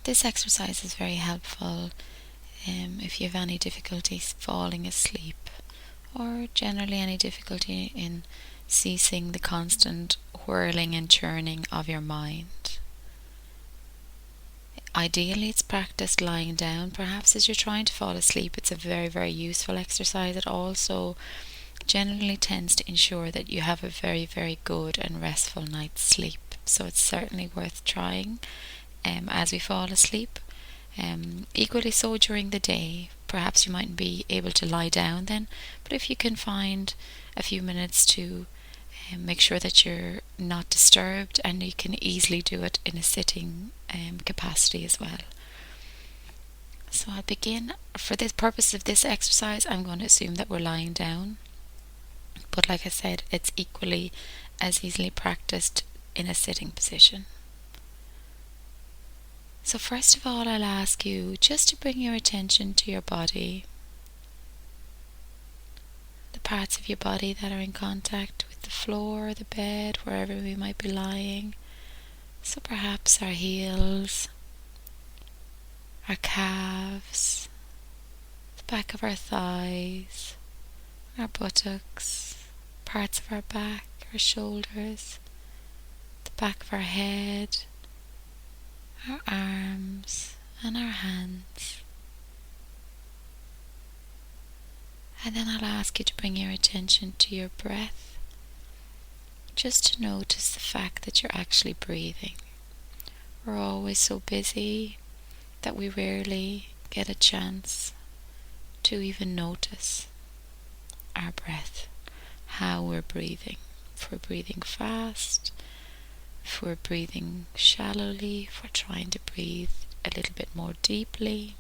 This exercise is very helpful if you have any difficulties falling asleep, or generally any difficulty in ceasing the constant whirling and churning of your mind. Ideally, it's practiced lying down. Perhaps as you're trying to fall asleep, it's a very, very useful exercise. It also generally tends to ensure that you have a very, very good and restful night's sleep. So it's certainly worth trying as we fall asleep. Equally so during the day. Perhaps you mightn't be able to lie down then, but if you can find a few minutes to make sure that you're not disturbed, and you can easily do it in a sitting capacity as well. So I'll begin. For the purpose of this exercise, I'm going to assume that we're lying down, but like I said, it's equally as easily practiced in a sitting position. So first of all, I'll ask you just to bring your attention to your body, the parts of your body that are in contact with the floor, the bed, wherever we might be lying. So perhaps our heels, our calves, the back of our thighs, our buttocks, parts of our back, our shoulders, the back of our head, our arms and our hands. And then I'll ask you to bring your attention to your breath, just to notice the fact that you're actually breathing. We're always so busy that we rarely get a chance to even notice our breath, how we're breathing. If we're breathing fast, if we're breathing shallowly, if we're trying to breathe a little bit more deeply.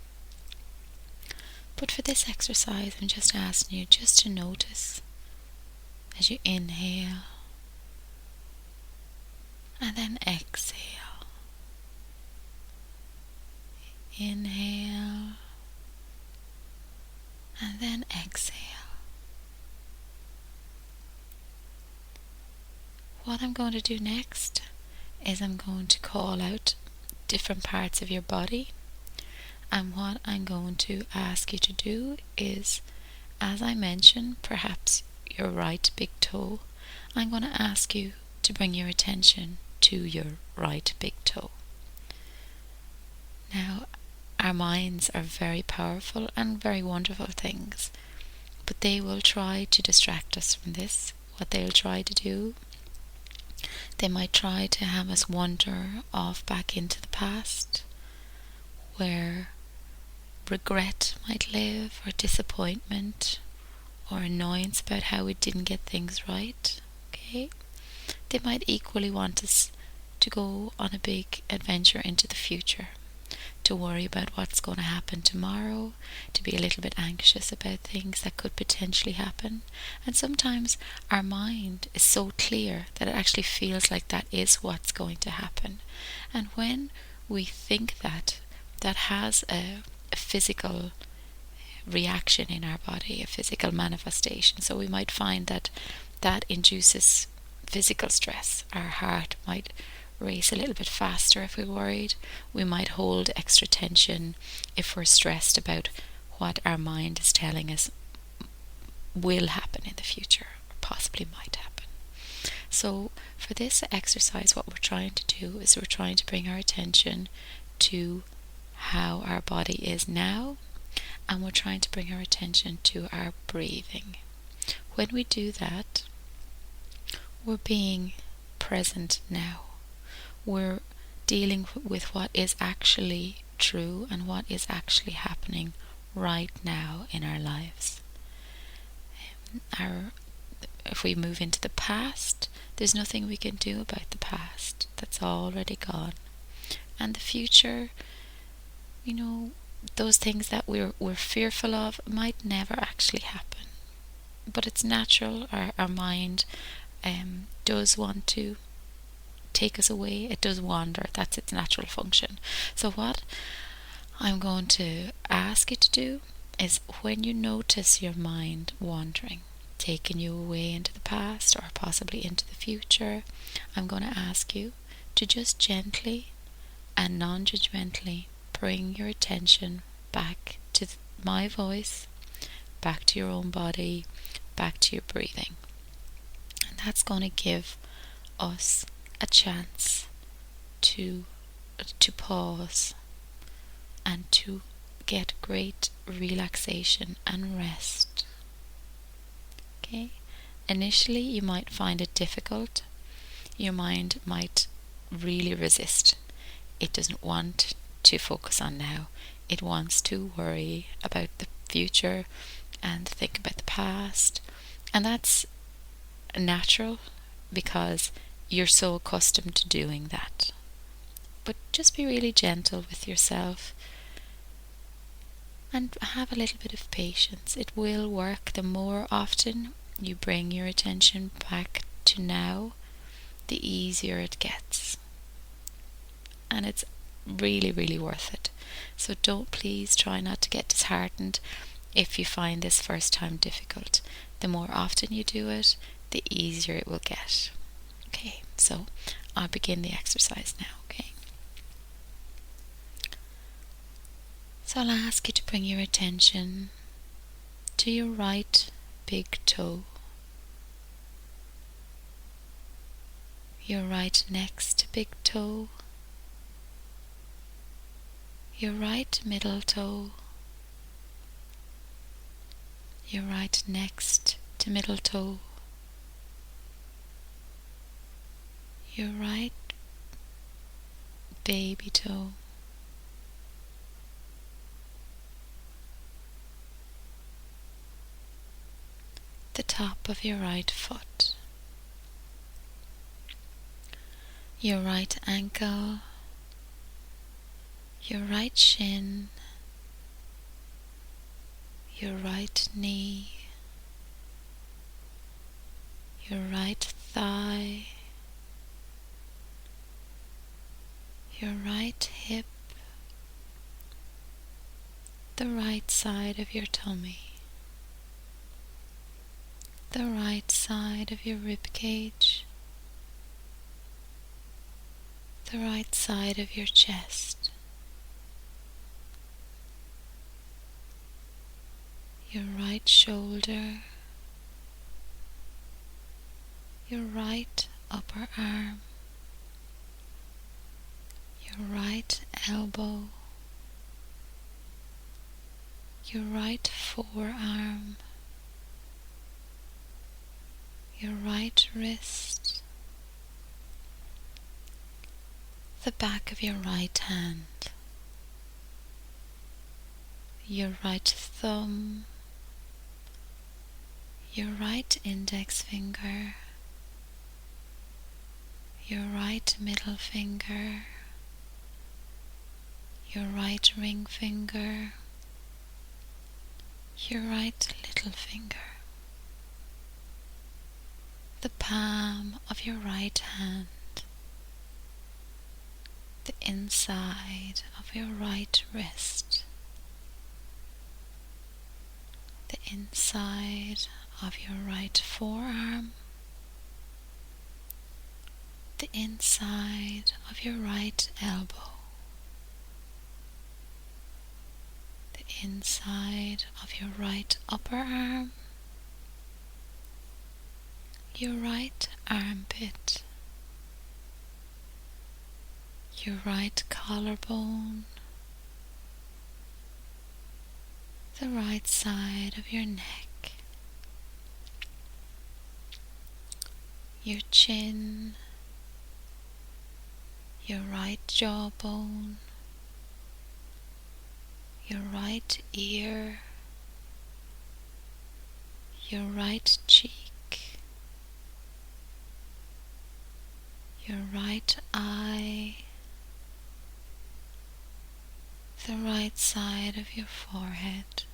But for this exercise, I'm just asking you just to notice as you inhale and then exhale. Inhale and then exhale. What I'm going to do next is I'm going to call out different parts of your body, and what I'm going to ask you to do is, as I mentioned, perhaps your right big toe, I'm going to ask you to bring your attention to your right big toe. Now, our minds are very powerful and very wonderful things, but they will try to distract us from this. What they'll try to do, they might try to have us wander off back into the past, where regret might live, or disappointment, or annoyance about how we didn't get things right. Okay? They might equally want us to go on a big adventure into the future, to worry about what's going to happen tomorrow, to be a little bit anxious about things that could potentially happen. And sometimes our mind is so clear that it actually feels like that is what's going to happen. And when we think that, that has a physical reaction in our body, a physical manifestation. So we might find that that induces physical stress. Our heart might race a little bit faster if we're worried. We might hold extra tension if we're stressed about what our mind is telling us will happen in the future, or possibly might happen. So for this exercise, what we're trying to do is we're trying to bring our attention to how our body is now, and we're trying to bring our attention to our breathing. When we do that, we're being present now. We're dealing with what is actually true and what is actually happening right now in our lives. If we move into the past, there's nothing we can do about the past. That's already gone. And the future, those things that we're fearful of might never actually happen. But it's natural. Our mind does want to take us away. It does wander. That's its natural function. So what I'm going to ask you to do is, when you notice your mind wandering, taking you away into the past or possibly into the future, I'm going to ask you to just gently and non-judgmentally bring your attention back to my voice, back to your own body, back to your breathing. And that's going to give us a chance to pause and to get great relaxation and rest. Okay? Initially, you might find it difficult. Your mind might really resist. It doesn't want to focus on now. It wants to worry about the future and think about the past. And that's natural because you're so accustomed to doing that. But just be really gentle with yourself and have a little bit of patience. It will work. The more often you bring your attention back to now, the easier it gets. And it's really, really worth it. So please try not to get disheartened if you find this first time difficult. The more often you do it, the easier it will get. Okay, so I'll begin the exercise now, okay? So I'll ask you to bring your attention to your right big toe, your right next big toe, your right middle toe, your right next to middle toe, your right baby toe, the top of your right foot, your right ankle, your right shin, your right knee, your right thigh, your right hip, the right side of your tummy, the right side of your rib cage, the right side of your chest, your right shoulder, your right upper arm, your right elbow, your right forearm, your right wrist, the back of your right hand, your right thumb, your right index finger, your right middle finger, your right ring finger, your right little finger, the palm of your right hand, the inside of your right wrist, the inside of your right forearm, the inside of your right elbow, the inside of your right upper arm, your right armpit, your right collarbone, the right side of your neck, your chin, your right jawbone, your right ear, your right cheek, your right eye, the right side of your forehead,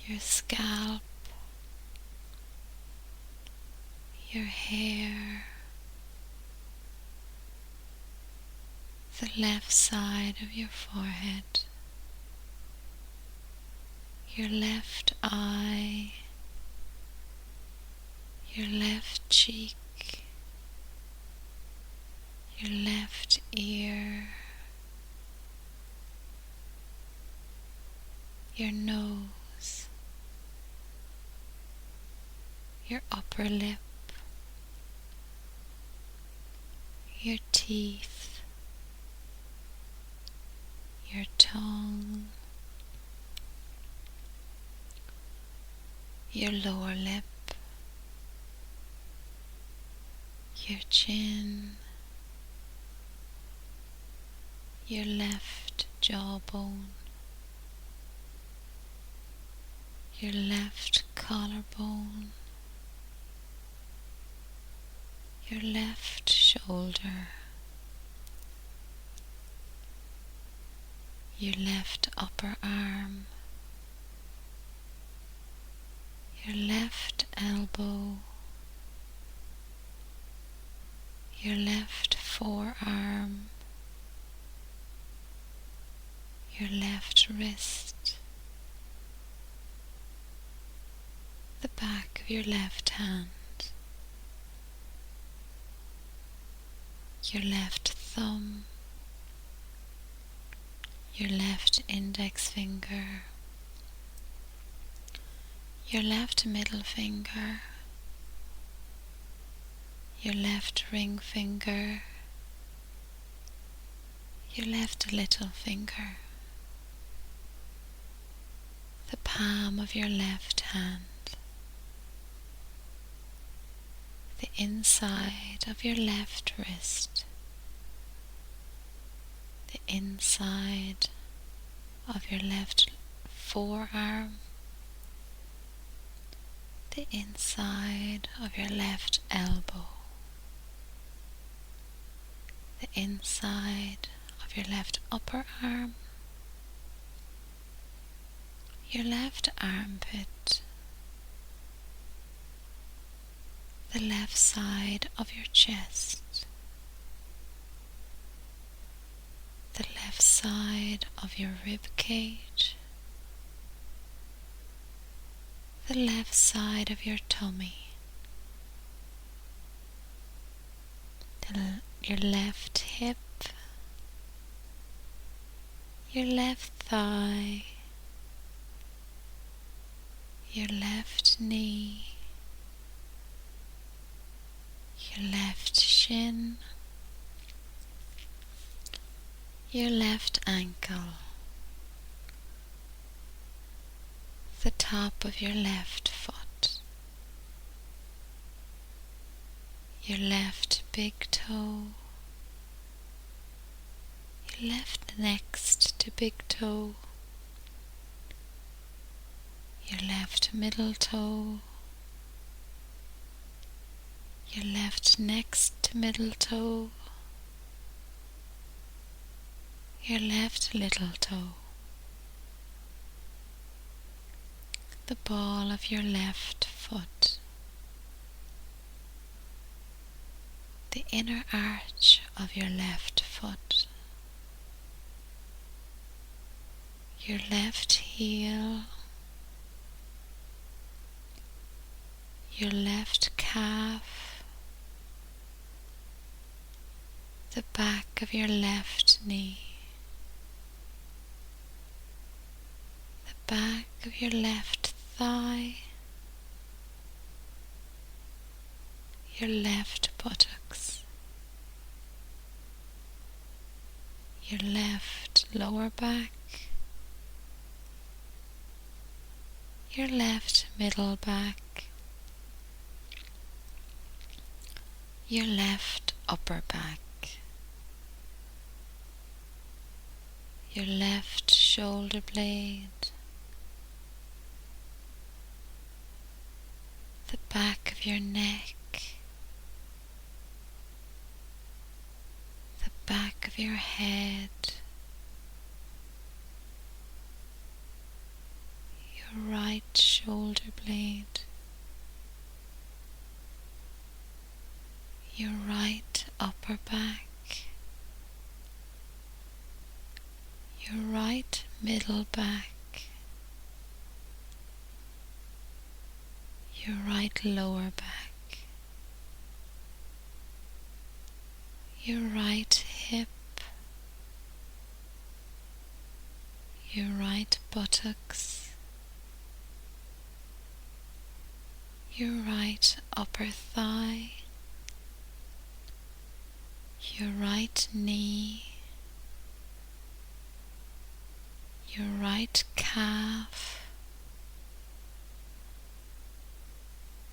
your scalp, your hair, the left side of your forehead, your left eye, your left cheek, your left ear, your nose, your upper lip, your teeth, your tongue, your lower lip, your chin, your left jawbone, your left collarbone, your left shoulder, your left upper arm, your left elbow, your left forearm, your left wrist, the back of your left hand, your left thumb, your left index finger, your left middle finger, your left ring finger, your left little finger, the palm of your left hand, the inside of your left wrist, the inside of your left forearm, the inside of your left elbow, the inside of your left upper arm, your left armpit, the left side of your chest, the left side of your rib cage, the left side of your tummy, your left hip, your left thigh, your left knee, your left shin, your left ankle, the top of your left foot, your left big toe, your left next to big toe, your left middle toe, your left next to middle toe, your left little toe, the ball of your left foot, the inner arch of your left foot, your left heel, your left calf, the back of your left knee, the back of your left thigh, your left buttocks, your left lower back, your left middle back, your left upper back, your left shoulder blade, the back of your neck, the back of your head, your right shoulder blade, your right upper back, your right middle back, your right lower back, your right hip, your right buttocks, your right upper thigh, your right knee, your right calf,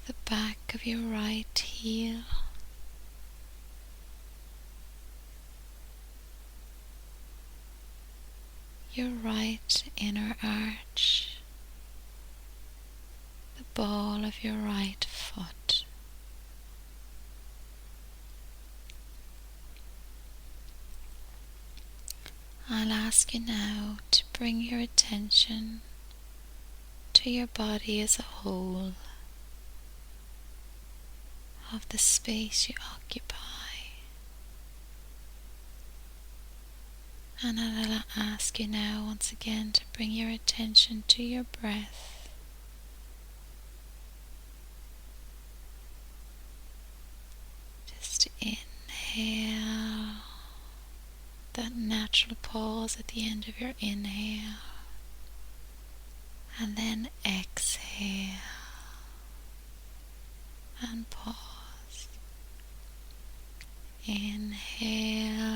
the back of your right heel, your right inner arch, the ball of your right foot. I'll ask you now to bring your attention to your body as a whole, of the space you occupy. And I'll ask you now once again to bring your attention to your breath. Just inhale, that natural pause at the end of your inhale, and then exhale and pause. Inhale